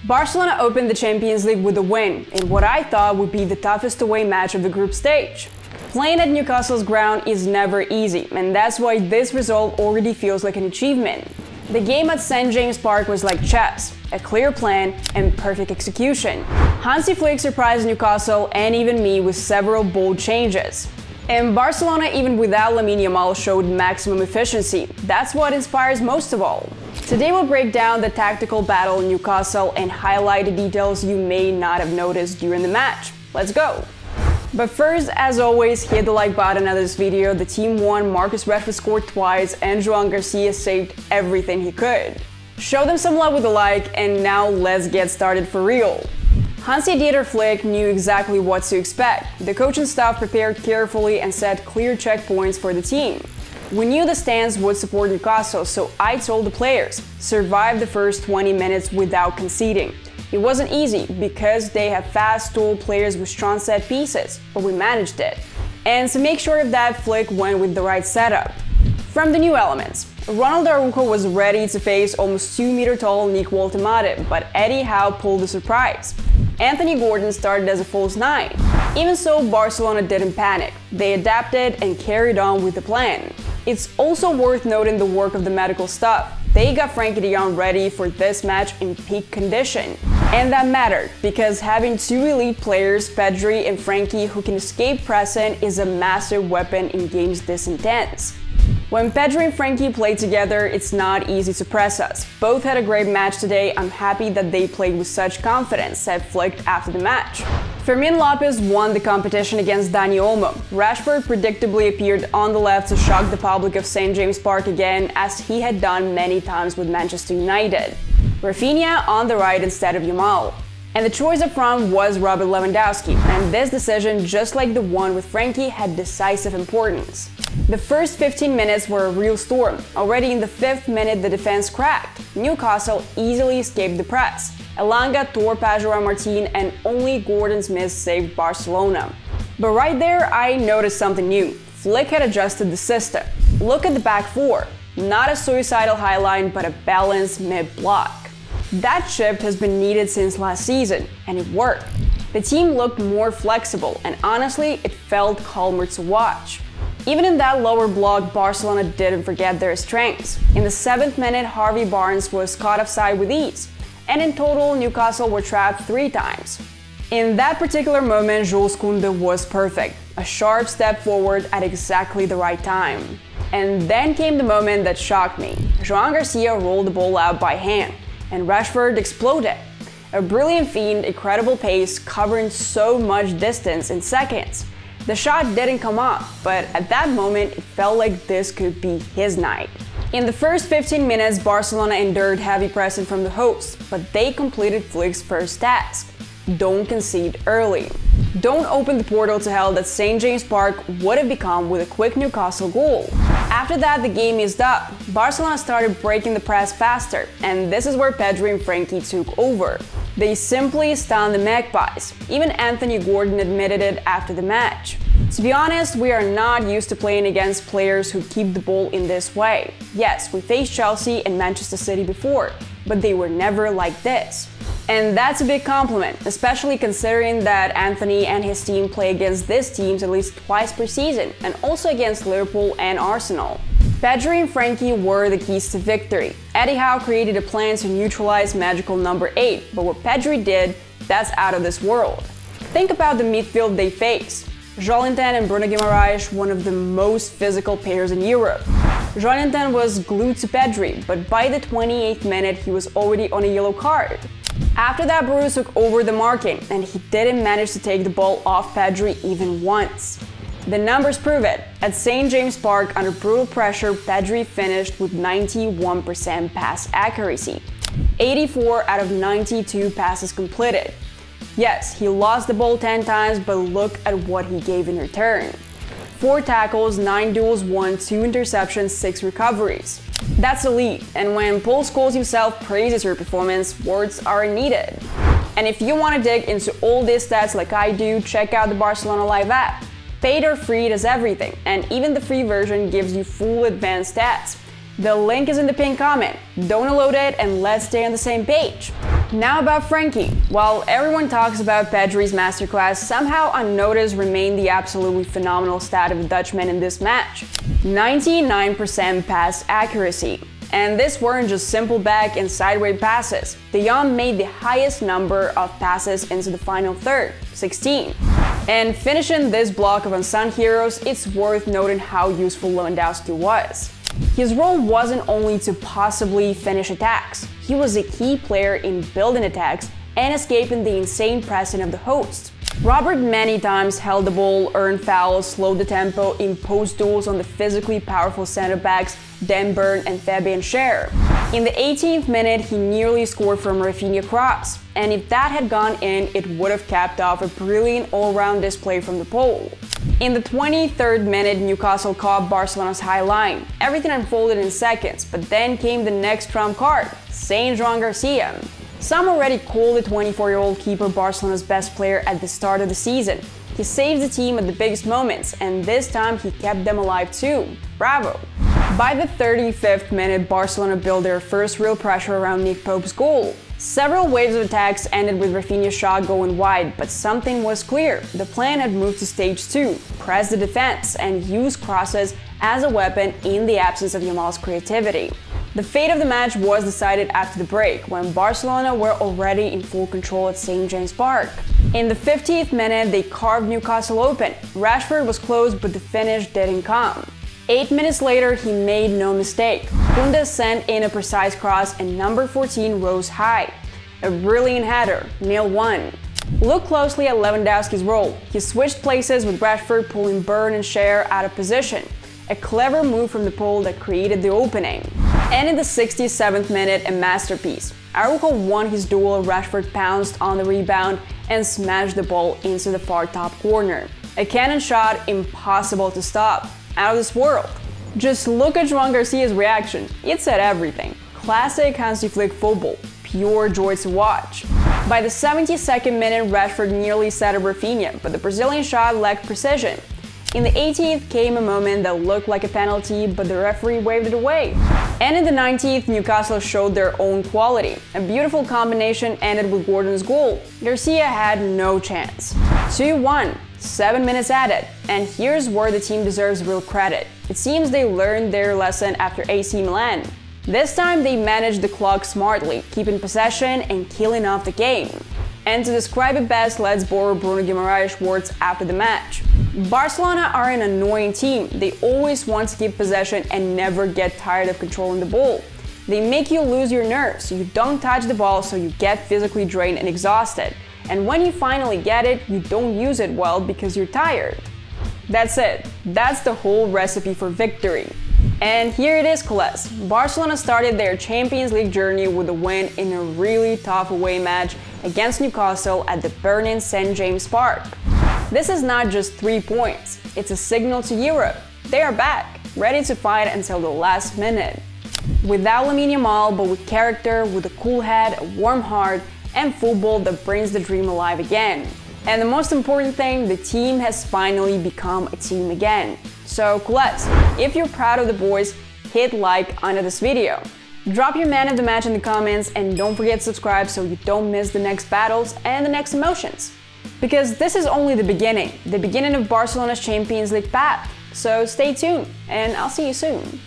Barcelona opened the Champions League with a win in what I thought would be the toughest away match of the group stage. Playing at Newcastle's ground is never easy, and that's why this result already feels like an achievement. The game at St. James Park was like chess, a clear plan and perfect execution. Hansi Flick surprised Newcastle and even me with several bold changes. And Barcelona, even without Lamine Yamal, showed maximum efficiency. That's what inspires most of all. Today we'll break down the tactical battle in Newcastle and highlight the details you may not have noticed during the match. Let's go! But first, as always, hit the like button on this video. The team won, Marcus Rashford scored twice, and Joan García saved everything he could. Show them some love with a like, and now let's get started for real. Hansi Flick knew exactly what to expect. The coaching staff prepared carefully and set clear checkpoints for the team. We knew the stands would support Newcastle, so I told the players, survive the first 20 minutes without conceding. It wasn't easy because they have fast, tall players with strong set pieces, but we managed it. And to make sure of that, Flick went with the right setup. From the new elements, Ronald Araujo was ready to face almost 2-meter tall Nick Woltemade, but Eddie Howe pulled the surprise. Anthony Gordon started as a false 9. Even so, Barcelona didn't panic. They adapted and carried on with the plan. It's also worth noting the work of the medical staff. They got Frenkie de Jong ready for this match in peak condition. And that mattered, because having two elite players, Pedri and Frenkie, who can escape pressing is a massive weapon in games this intense. When Pedri and Frenkie play together, it's not easy to press us. Both had a great match today. I'm happy that they played with such confidence, said Flick after the match. Fermin Lopez won the competition against Dani Olmo. Rashford predictably appeared on the left to shock the public of St. James Park again, as he had done many times with Manchester United. Rafinha on the right instead of Yamal. And the choice up front was Robert Lewandowski, and this decision, just like the one with Frenkie, had decisive importance. The first 15 minutes were a real storm. Already in the 5th minute, the defense cracked. Newcastle easily escaped the press. Elanga tore Pajora Martin, and only Gordon's miss saved Barcelona. But right there, I noticed something new. Flick had adjusted the system. Look at the back four. Not a suicidal high line, but a balanced mid-block. That shift has been needed since last season, and it worked. The team looked more flexible, and honestly, it felt calmer to watch. Even in that lower block, Barcelona didn't forget their strengths. In the 7th minute, Harvey Barnes was caught offside with ease, and in total, Newcastle were trapped 3 times. In that particular moment, Jules Koundé was perfect, a sharp step forward at exactly the right time. And then came the moment that shocked me. Joan García rolled the ball out by hand, and Rashford exploded. A brilliant feed, incredible pace, covering so much distance in seconds. The shot didn't come off, but at that moment, it felt like this could be his night. In the first 15 minutes, Barcelona endured heavy pressing from the hosts, but they completed Flick's first task. Don't concede early. Don't open the portal to hell that St. James Park would have become with a quick Newcastle goal. After that, the game eased up. Barcelona started breaking the press faster, and this is where Pedri and Frenkie took over. They simply stunned the Magpies. Even Anthony Gordon admitted it after the match. To be honest, we are not used to playing against players who keep the ball in this way. Yes, we faced Chelsea and Manchester City before, but they were never like this. And that's a big compliment, especially considering that Anthony and his team play against these teams at least twice per season, and also against Liverpool and Arsenal. Pedri and Frenkie were the keys to victory. Eddie Howe created a plan to neutralize magical number 8, but what Pedri did, that's out of this world. Think about the midfield they faced. Joelinton and Bruno Guimarães, one of the most physical pairs in Europe. Joelinton was glued to Pedri, but by the 28th minute, he was already on a yellow card. After that, Bruno took over the marking, and he didn't manage to take the ball off Pedri even once. The numbers prove it. At St. James Park, under brutal pressure, Pedri finished with 91% pass accuracy. 84 out of 92 passes completed. Yes, he lost the ball 10 times, but look at what he gave in return. 4 tackles, 9 duels won, 2 interceptions, 6 recoveries. That's elite, and when Paul Scholes himself praises your performance, words aren't needed. And if you want to dig into all these stats like I do, check out the Barcelona Live app. Paid or free, it has everything, and even the free version gives you full advanced stats. The link is in the pinned comment. Download it and let's stay on the same page. Now about Frenkie. While everyone talks about Pedri's masterclass, somehow unnoticed remained the absolutely phenomenal stat of the Dutchman in this match. 99% pass accuracy. And this weren't just simple back and sideways passes. De Jong made the highest number of passes into the final third, 16. And finishing this block of unsung heroes, it's worth noting how useful Lewandowski was. His role wasn't only to possibly finish attacks, he was a key player in building attacks and escaping the insane pressing of the hosts. Robert many times held the ball, earned fouls, slowed the tempo, imposed duels on the physically powerful center-backs Den Burn and Fabian Schär. In the 18th minute, he nearly scored from Rafinha cross, and if that had gone in, it would have capped off a brilliant all-round display from the pole. In the 23rd minute, Newcastle caught Barcelona's high line. Everything unfolded in seconds, but then came the next trump card, Saint Joan García. Some already called the 24-year-old keeper Barcelona's best player at the start of the season. He saved the team at the biggest moments, and this time he kept them alive too. Bravo! By the 35th minute, Barcelona built their first real pressure around Nick Pope's goal. Several waves of attacks ended with Rafinha's shot going wide, but something was clear. The plan had moved to stage 2, press the defense, and use crosses as a weapon in the absence of Yamal's creativity. The fate of the match was decided after the break, when Barcelona were already in full control at St. James Park. In the 50th minute, they carved Newcastle open. Rashford was close, but the finish didn't come. 8 minutes later, he made no mistake. Koundé sent in a precise cross and number 14 rose high. A brilliant header, 0-1. Look closely at Lewandowski's role. He switched places with Rashford pulling Burn and Schär out of position. A clever move from the pole that created the opening. And in the 67th minute, a masterpiece. Araujo won his duel, Rashford pounced on the rebound and smashed the ball into the far top corner. A cannon shot impossible to stop. Out of this world. Just look at Joan Garcia's reaction. It said everything. Classic Hansi Flick football. Pure joy to watch. By the 72nd minute, Rashford nearly set up Rafinha, but the Brazilian shot lacked precision. In the 18th came a moment that looked like a penalty, but the referee waved it away. And in the 90th, Newcastle showed their own quality. A beautiful combination ended with Gordon's goal. Garcia had no chance. 2-1. 7 minutes added, and here's where the team deserves real credit. It seems they learned their lesson after AC Milan. This time they managed the clock smartly, keeping possession and killing off the game. And to describe it best, let's borrow Bruno Guimarães' words after the match. Barcelona are an annoying team. They always want to keep possession and never get tired of controlling the ball. They make you lose your nerves. You don't touch the ball, so you get physically drained and exhausted. And when you finally get it, you don't use it well because you're tired. That's it. That's the whole recipe for victory. And here it is, CULES. Barcelona started their Champions League journey with a win in a really tough away match against Newcastle at the burning St. James Park. This is not just 3 points, it's a signal to Europe. They are back, ready to fight until the last minute. Without Lamine Yamal, but with character, with a cool head, a warm heart, and football that brings the dream alive again. And the most important thing, the team has finally become a team again. So CULES, if you're proud of the boys, hit like under this video. Drop your man of the match in the comments and don't forget to subscribe so you don't miss the next battles and the next emotions. Because this is only the beginning of Barcelona's Champions League path. So stay tuned and I'll see you soon.